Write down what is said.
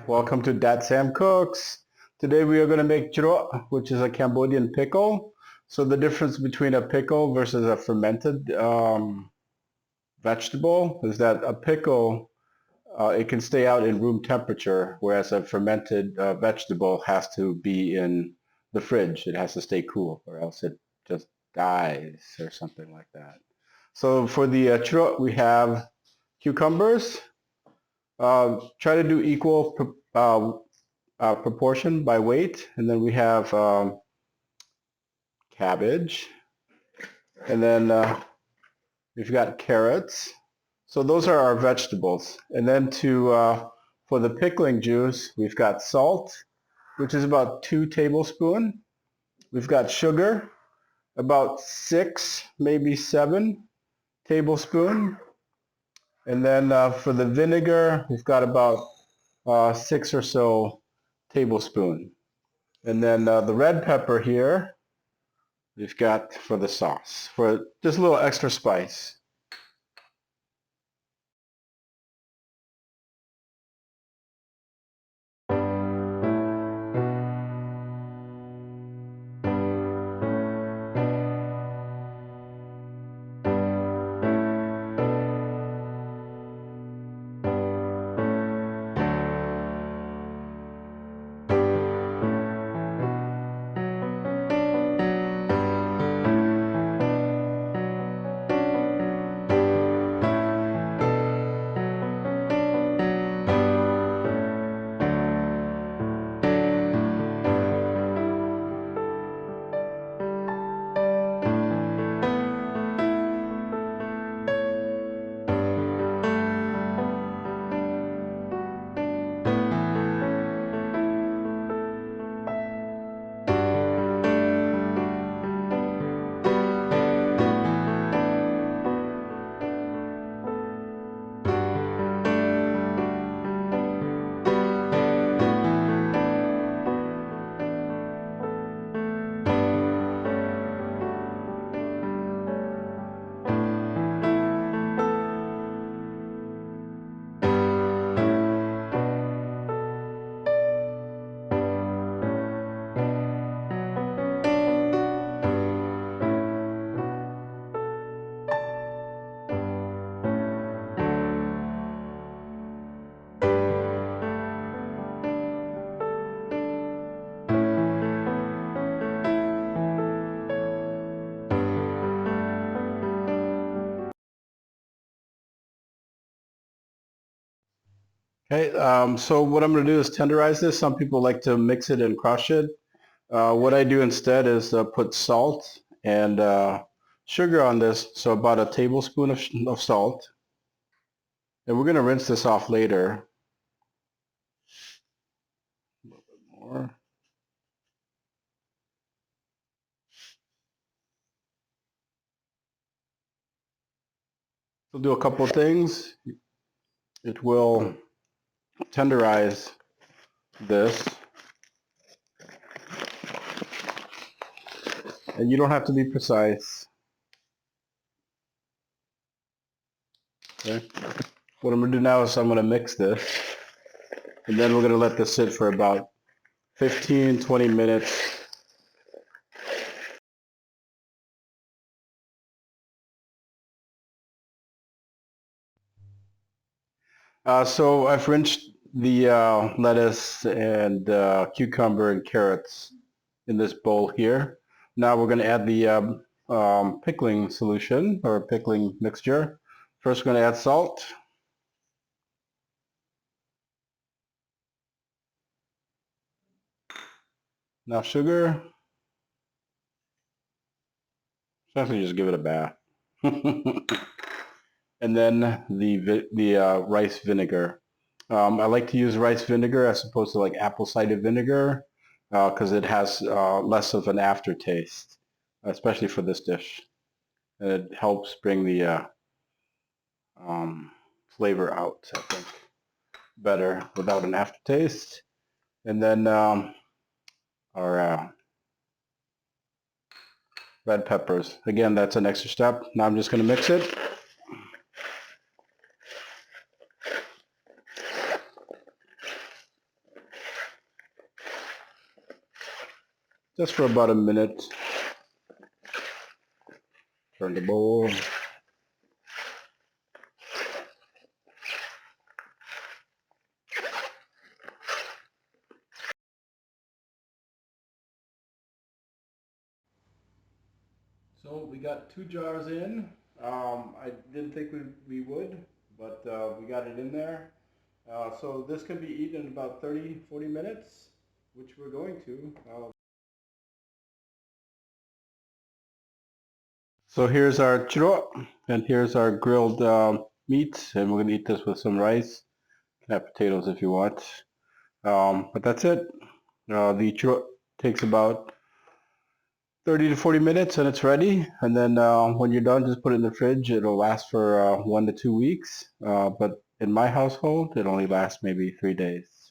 Welcome to Dad Sam Cooks. Today we are going to make Chruch, which is a Cambodian pickle. So the difference between a pickle versus a fermented vegetable is that a pickle, it can stay out in room temperature, whereas a fermented vegetable has to be in the fridge. It has to stay cool or else it just dies or something like that. So for the Chruch, we have cucumbers. Try to do equal proportion by weight, and then we have cabbage, and then we've got carrots. So those are our vegetables. And then for the pickling juice, we've got salt, which is about 2 tablespoons. We've got sugar, about 6, maybe 7 tablespoons. And then for the vinegar, we've got about 6 or so tablespoons. And then the red pepper here, we've got for the sauce, for just a little extra spice. Okay, so what I'm going to do is tenderize this. Some people like to mix it and crush it. What I do instead is put salt and sugar on this, so about a tablespoon of salt. And we're going to rinse this off later. A little bit more. We'll do a couple of things. It will tenderize this. And you don't have to be precise. Okay. What I'm going to do now is I'm going to mix this. And then we're going to let this sit for about 15-20 minutes. So I've rinsed the lettuce and cucumber and carrots in this bowl here. Now we're going to add the pickling solution or pickling mixture. First we're going to add salt. Now sugar. Essentially just give it a bath. And then the rice vinegar. I like to use rice vinegar as opposed to like apple cider vinegar because it has less of an aftertaste, especially for this dish. And it helps bring the flavor out, I think, better without an aftertaste. And then our red peppers. Again, that's an extra step. Now I'm just going to mix it. just for about a minute. Turn the bowl. So we got 2 jars in. I didn't think we would, but we got it in there. So this can be eaten in about 30-40 minutes, which we're going to. So here's our chruch, and here's our grilled meat, and we're going to eat this with some rice. You can have potatoes if you want. But that's it. The chruch takes about 30 to 40 minutes and it's ready. And then when you're done, just put it in the fridge. It'll last for 1 to 2 weeks. But in my household, it only lasts maybe 3 days.